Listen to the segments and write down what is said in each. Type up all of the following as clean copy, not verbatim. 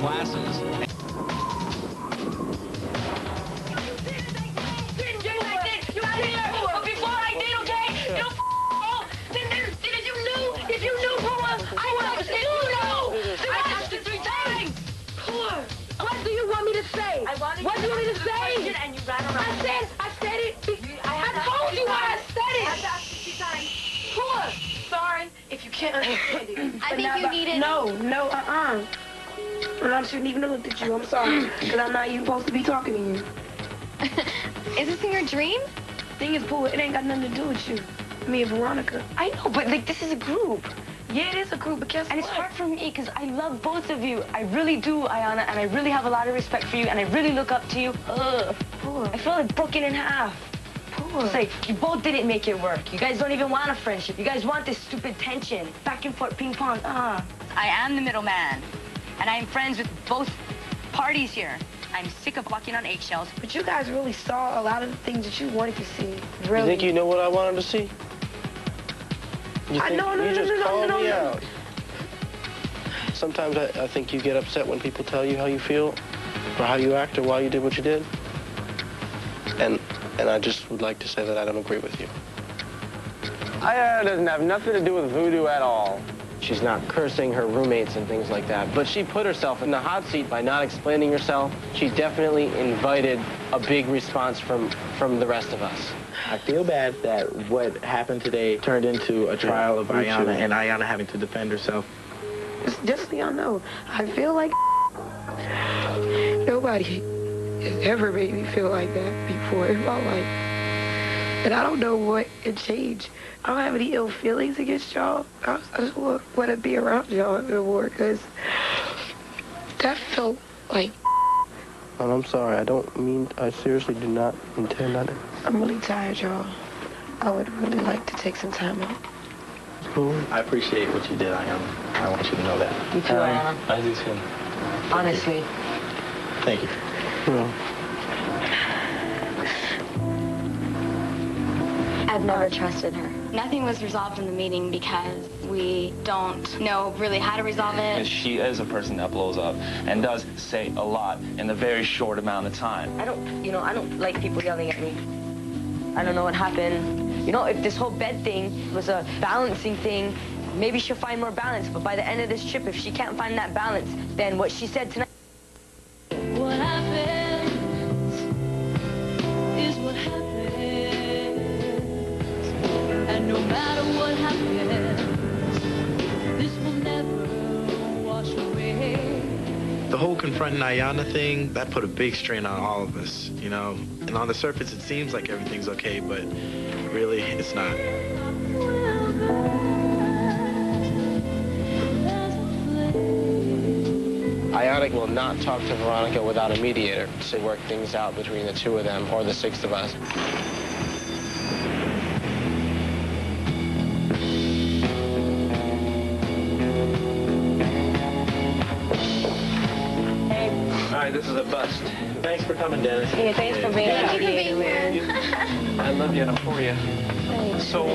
classes. What do you want me to say? And you ran around. I said it. I told you why I said it. I have to ask you 2 times. Poor. Sorry if you can't understand it. I think you need it. No, And I shouldn't even have looked at you. I'm sorry, because I'm not even supposed to be talking to you. Is this in your dream? Thing is, Pooh, it ain't got nothing to do with you. Me and Veronica. I know, but like this is a group. Yeah, it is a group, but guess what? And it's hard for me because I love both of you. I really do, Ayana, and I really have a lot of respect for you, and I really look up to you. Ugh. Poor. I feel like broken in half. Poor. It's like you both didn't make it work. You guys don't even want a friendship. You guys want this stupid tension. Back and forth, ping pong. I am the middleman, and I am friends with both parties here. I'm sick of walking on eggshells. But you guys really saw a lot of the things that you wanted to see. Really. You think you know what I wanted to see? You think you just called me out. Sometimes I think you get upset when people tell you how you feel or how you act or why you did what you did. And I just would like to say that I don't agree with you. Ayana doesn't have nothing to do with voodoo at all. She's not cursing her roommates and things like that, but she put herself in the hot seat by not explaining herself. She definitely invited a big response from the rest of us. I feel bad that what happened today turned into a trial of Ayana and Ayana having to defend herself. Just so y'all know, I feel like nobody has ever made me feel like that before in my life. And I don't know what can change. I don't have any ill feelings against y'all. I just want to be around y'all no more because that felt like. And I'm sorry, I seriously do not intend on it. I'm really tired, y'all. I would really like to take some time out. Cool. I appreciate what you did, Ayana. I want you to know that. You too, Ayana. I do too. Honestly. Thank you. Well, I've never trusted her. Nothing was resolved in the meeting because we don't know really how to resolve it. She is a person that blows up and does say a lot in a very short amount of time. I don't like people yelling at me. I don't know what happened. You know, if this whole bed thing was a balancing thing, maybe she'll find more balance. But by the end of this trip, if she can't find that balance, then what she said tonight. What happens is what happens. And no matter what happens, this will never wash away. The whole confronting Ayana thing, that put a big strain on all of us, you know? And on the surface, it seems like everything's okay, but really, it's not. Ayana will not talk to Veronica without a mediator to work things out between the 2 of them or the 6 of us. All right, this is a bust. Thanks for coming, Dennis. Yeah, thanks for being here. I love you and I'm for you. Thanks. So,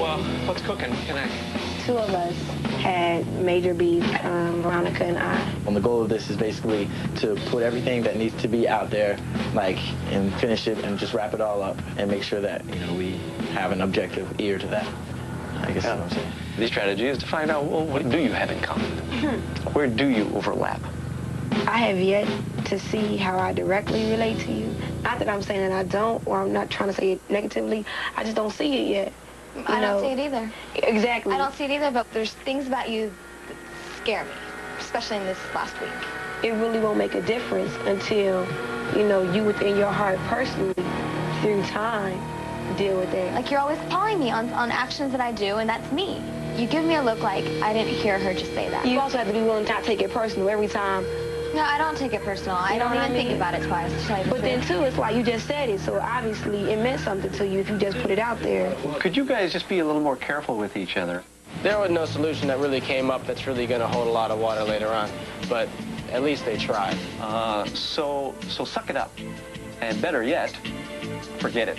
what's cooking? Connect. 2 of us had major beef, Veronica and I. And the goal of this is basically to put everything that needs to be out there, like, and finish it and just wrap it all up and make sure that, you know, we have an objective ear to that. I guess that's what I'm saying. The strategy is to find out, well, what do you have in common? Where do you overlap? I have yet to see how I directly relate to you. Not that I'm saying that I don't, or I'm not trying to say it negatively. I just don't see it yet. I don't see it either. Exactly. I don't see it either, but there's things about you that scare me, especially in this last week. It really won't make a difference until, you know, you within your heart personally, through time, deal with it. Like, you're always calling me on actions that I do, and that's me. You give me a look like I didn't hear her just say that. You also have to be willing to not take it personal every time. No, I don't take it personal. I don't even think about it twice, to tell you the But then, truth. too, it's like you just said it, so obviously it meant something to you if you just put it out there. Could you guys just be a little more careful with each other? There was no solution that really came up that's really going to hold a lot of water later on, but at least they tried. So suck it up. And better yet, forget it.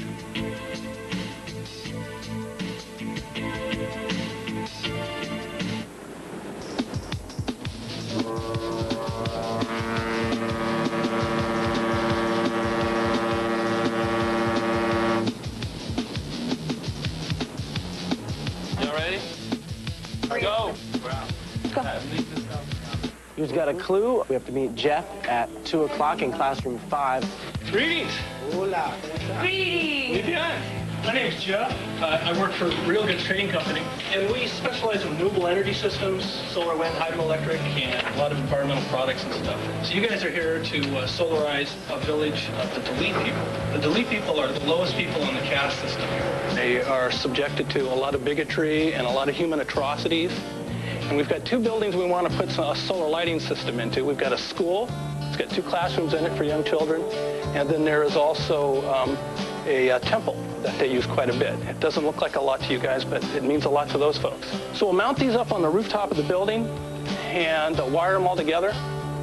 got a clue. We have to meet Jeff at 2 o'clock in classroom 5. Greetings. Hola. Greetings. My name's Jeff. I work for Real Goods Trading Company, and we specialize in renewable energy systems, solar, wind, hydroelectric, and a lot of environmental products and stuff. So you guys are here to solarize a village of the Dalit people. The Dalit people are the lowest people in the caste system. They are subjected to a lot of bigotry and a lot of human atrocities. And we've got 2 buildings we want to put a solar lighting system into. We've got a school. It's got 2 classrooms in it for young children. And then there is also a temple that they use quite a bit. It doesn't look like a lot to you guys, but it means a lot to those folks. So we'll mount these up on the rooftop of the building and wire them all together.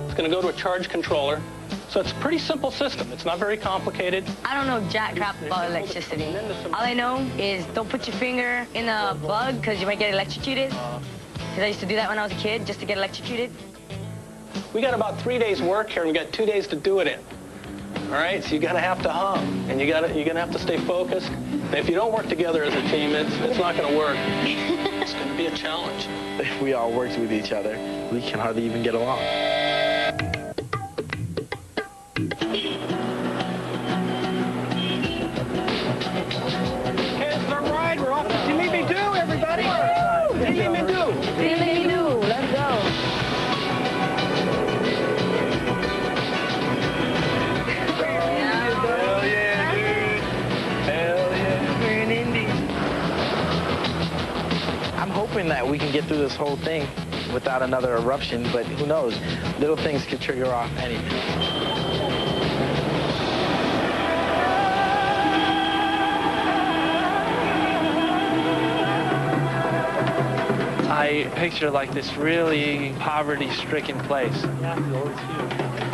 It's going to go to a charge controller. So it's a pretty simple system. It's not very complicated. I don't know jack crap about electricity. All I know is don't put your finger in a plug because you might get electrocuted. Because I used to do that when I was a kid, just to get electrocuted. We got about 3 days work here, and we got 2 days to do it in. All right, so you're gonna have to hum, and you're gonna have to stay focused. And if you don't work together as a team, it's not gonna work. It's gonna be a challenge. If we all worked with each other, we can hardly even get along. Kids, the ride, we're off to Timmy Do, everybody! Timmy Do! Timmy Do, let's go. Hell yeah, dude! Hell yeah! We're in Indy. I'm hoping that we can get through this whole thing without another eruption, but who knows? Little things could trigger off anything. I picture like this really poverty-stricken place.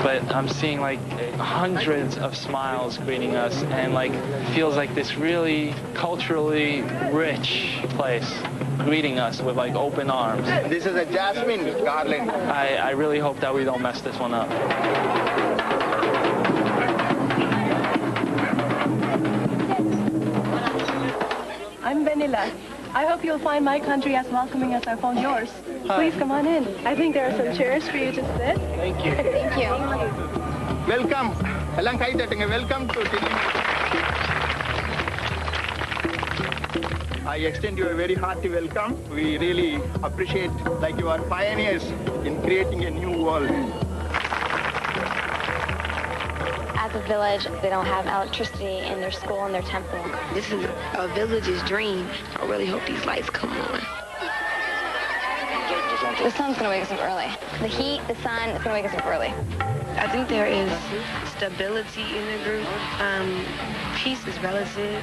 But I'm seeing like hundreds of smiles greeting us, and like feels like this really culturally rich place greeting us with like open arms. This is a jasmine garland. I really hope that we don't mess this one up. I'm Vanilla. I hope you'll find my country as welcoming as I found yours. Please come on in. I think there are some chairs for you to sit. Thank you. Thank you. Welcome. Welcome to Tilly. I extend you a very hearty welcome. We really appreciate, like you are pioneers in creating a new world. As a village, they don't have electricity in their school and their temple. This is a village's dream. I really hope these lights come on. The sun's gonna wake us up early. The heat, the sun, it's gonna wake us up early. I think there is stability in the group. Peace is relative.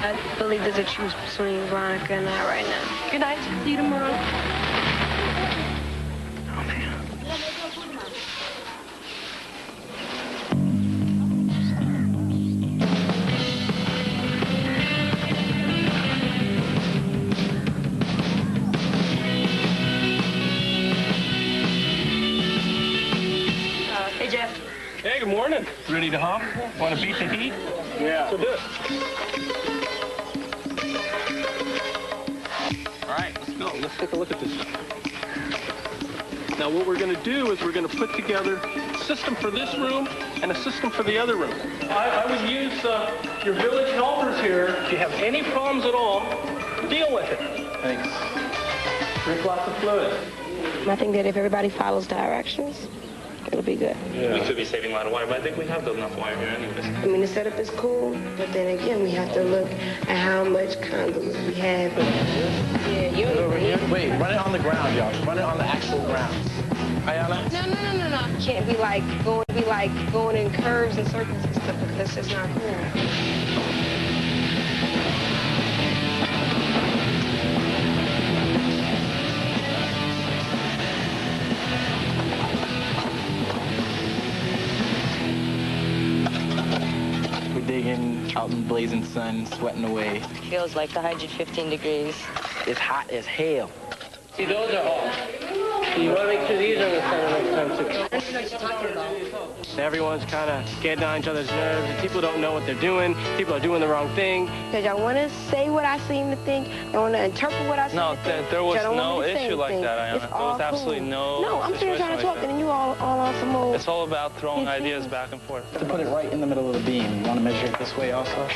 I believe there's a truce between Veronica and I right now. Good night. See you tomorrow. Oh, man. Hey, Jeff. Hey, good morning. Ready to hum? Want to beat the heat? Yeah. So do it. All right, let's go. Let's take a look at this stuff. Now, what we're going to do is we're going to put together a system for this room and a system for the other room. I would use your village helpers here. If you have any problems at all, deal with it. Thanks. Drink lots of fluid. I think that if everybody follows directions, it'll be good. We could be saving a lot of wire, but I think we have enough wire here anyways. I mean, the setup is cool, but then again, we have to look at how much conduit we have. Yeah, you Over here. Wait, run it on the ground, y'all. Run it on the actual ground. Ayana? No. Can't be like going in curves and circles and stuff because it's not cool. We're digging out in the blazing sun, sweating away. Feels like 115 degrees. It's hot as hell. See, those are all You want to make sure these are in the center next time, too. I don't even know what you're talking about. Everyone's kind of getting on each other's nerves, and people don't know what they're doing. People are doing the wrong thing. Because y'all want to say what I seem to think. I want to interpret what I seem No, to think. there was Y'all don't no want me to say issue like anything. that, Ayana. It's There all was absolutely cool. no No, I'm sitting here trying to situation talk, like and then you all on some old... It's all about throwing ideas back and forth. To put it right in the middle of the beam, you want to measure it this way also?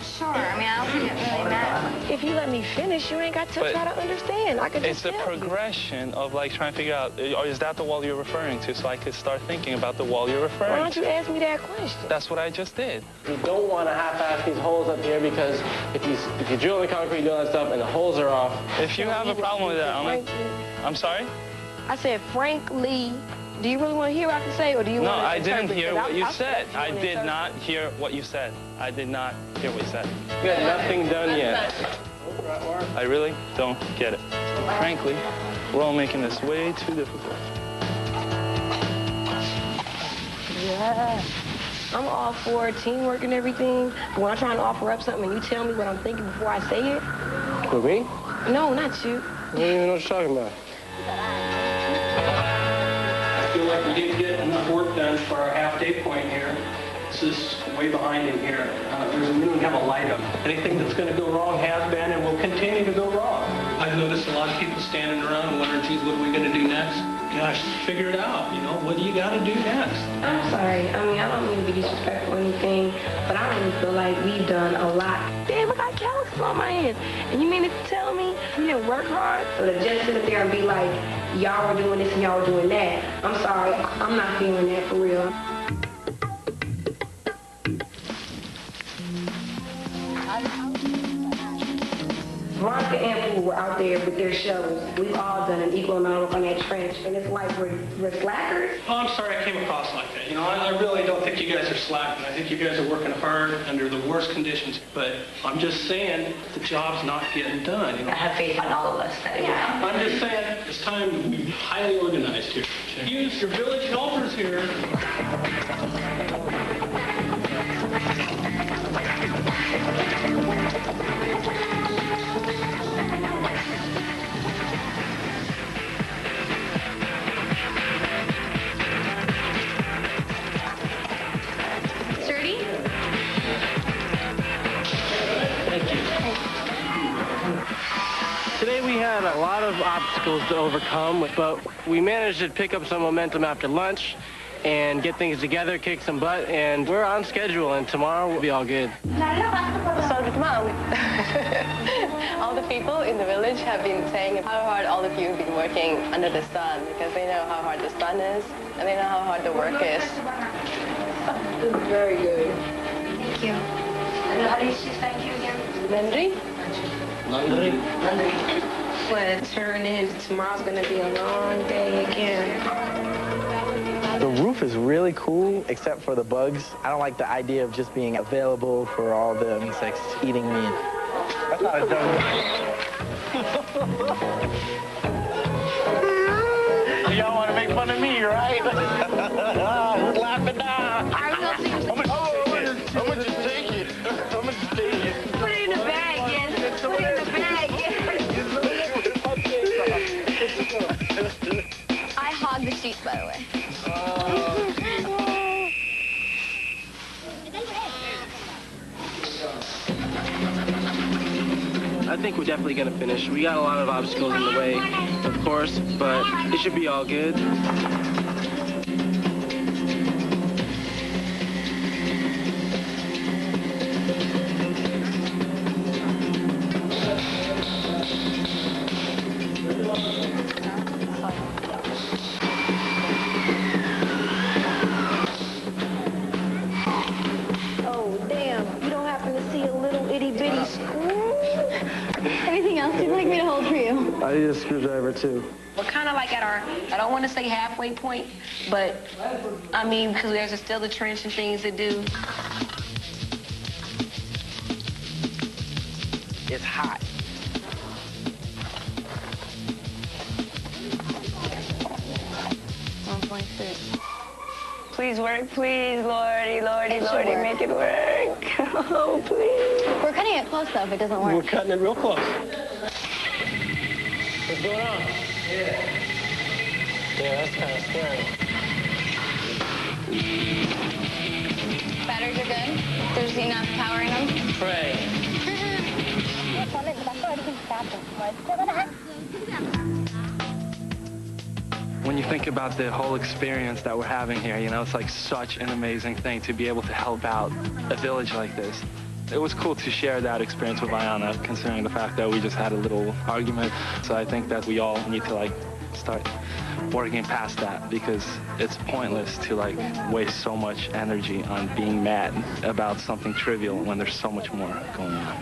Sure. I mean, I don't think it really matters. If you let me finish, you ain't got to But try to understand. I could It's just the tell you. progression of like trying to figure out, is that the wall you're referring to? So I could start thinking about the wall you're Why referring don't you to. ask me that question? That's what I just did. You don't want to half-ass these holes up here because if you drill in the concrete, do all that stuff, and the holes are off. If you have a problem with that, I'm sorry? I said, frankly, do you really want to hear what I can say, or do you No, want to I didn't interpret? hear 'Cause what you I'll said. you I and did interpret. not hear what you said. I did not hear what you said. You got nothing done yet. I really don't get it. Frankly, we're all making this way too difficult. Yeah. I'm all for teamwork and everything. But when I'm trying to offer up something and you tell me what I'm thinking before I say it. Who, me? No, not you. I don't even know what you're talking about. I feel like we didn't get enough work done for our half-day point here. This is way behind in here. We don't have a light up. Anything that's going to go wrong has been and will continue to go wrong. I've noticed a lot of people standing around wondering, geez, what are we going to do next? Gosh, figure it out, you know, what do you got to do next? I'm sorry. I mean, I don't mean to be disrespectful or anything, but I really feel like we've done a lot. Damn, I got calluses on my hands. And you mean to tell me you didn't work hard? So to just sit up there and be like, y'all were doing this and y'all were doing that. I'm sorry. I'm not feeling that for real. Veronica and Pooh were out there with their shovels. We've all done an equal amount of work on that trench, and it's like we're slackers. Oh, I'm sorry I came across like that. You know, I really don't think you guys are slacking. I think you guys are working hard under the worst conditions. But I'm just saying the job's not getting done. You know? I have faith in all of us. I'm just saying it's time to be highly organized here. Use your village helpers here. Sturdy? Thank you. Today we had a lot of obstacles to overcome, but we managed to pick up some momentum after lunch and get things together, kick some butt, and we're on schedule, and tomorrow we'll be all good. So, Mom, all the people in the village have been saying how hard all of you have been working under the sun, because they know how hard the sun is, and they know how hard the work is. Very good. Thank you. And how do you say thank you again? Nandri? Laundry? When turn in, tomorrow's gonna be a long day again. The roof is really cool, except for the bugs. I don't like the idea of just being available for all the insects eating me. That's not a joke. Y'all want to make fun of me, right? Who's laughing now? I'm gonna just take it. I'm gonna just take it. Put it in the bag, yes. Put it in the bag, yes. I hog the sheets, by the way. I think we're definitely gonna finish. We got a lot of obstacles in the way, of course, but it should be all good. Oh, damn. You don't happen to see a little itty-bitty screw? Anything else you'd like me to hold for you? I need a screwdriver, too. We're kind of like at our, I don't want to say halfway point, but I mean, because there's still the trench and things to do. It's hot. Please work, please, Lordy, make it work. Oh, please. We're cutting it close, though, if it doesn't work. We're cutting it real close. What's going on? Yeah, that's kind of scary. Batteries are good. There's enough power in them. Pray. When you think about the whole experience that we're having here, you know, it's like such an amazing thing to be able to help out a village like this. It was cool to share that experience with Ayana, considering the fact that we just had a little argument. So I think that we all need to like start working past that, because it's pointless to like waste so much energy on being mad about something trivial when there's so much more going on.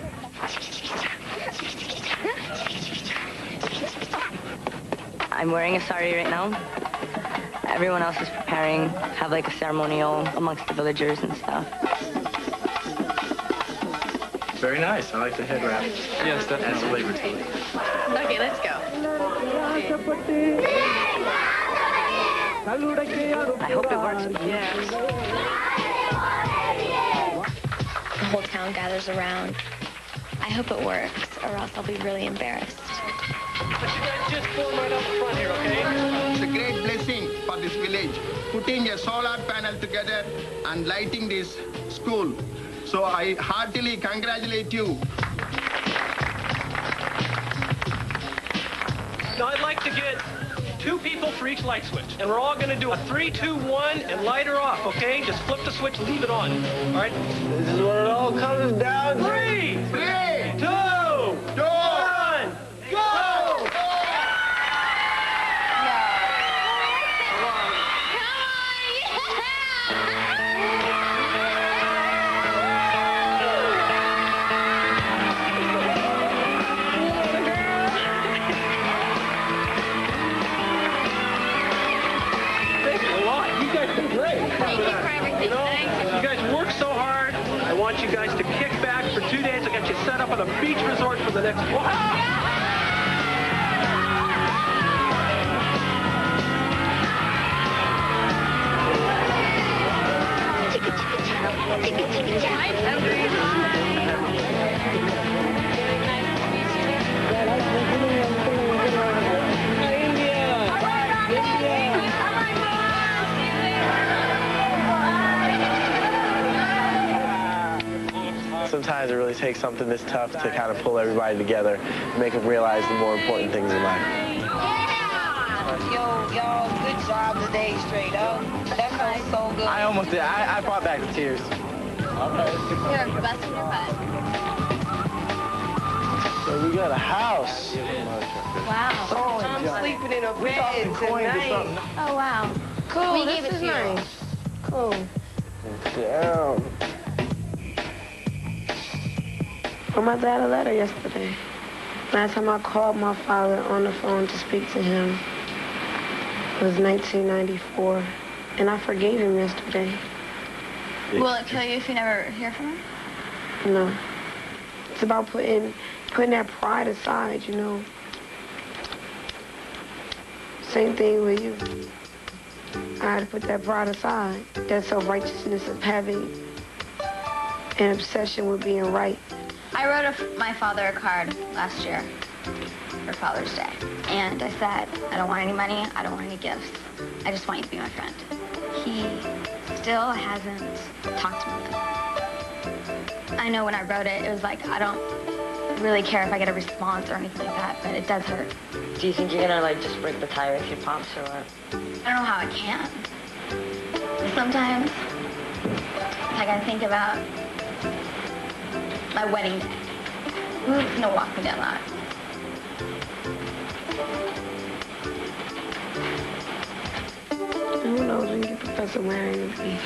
I'm wearing a sari right now. Everyone else is preparing, have like a ceremonial amongst the villagers and stuff. Very nice. I like the head wrap. Yes, definitely. Adds flavor to it. Okay, let's go. I hope it works. The whole town gathers around. I hope it works, or else I'll be really embarrassed. But you guys just form right up front here, okay? It's a great blessing for this village, putting a solar panel together and lighting this school. So I heartily congratulate you. Now I'd like to get 2 people for each light switch, and we're all going to do a 3, 2, 1, and light her off, okay? Just flip the switch, leave it on, all right? This is what it all comes down to. 3, 2, 1, go! You guys work so hard. I want you guys to kick back for 2 days. I got you set up on a beach resort for the next... Sometimes it really takes something this tough to kind of pull everybody together and make them realize the more important things in life. Y'all, good job today, straight up. That felt so good. I almost did. I brought back the tears. You're busting your butt. So we got a house. Wow. I'm sleeping in a bed tonight. Oh, wow. Cool, We this gave it is to you. nice. Cool. Damn. Well, my dad a letter yesterday. Last time I called my father on the phone to speak to him was 1994, and I forgave him yesterday. Will it kill you if you never hear from him? No. It's about putting that pride aside, you know. Same thing with you. I had to put that pride aside. That self-righteousness of having an obsession with being right. I wrote my father a card last year for Father's Day. And I said, I don't want any money, I don't want any gifts. I just want you to be my friend. He still hasn't talked to me yet. I know when I wrote it, it was like, I don't really care if I get a response or anything like that, but it does hurt. Do you think you're gonna like just break the tie with your pops or what? I don't know how I can. Sometimes I gotta think about my wedding day. Who's gonna walk me down that? Who knows when you get Professor Marion to be.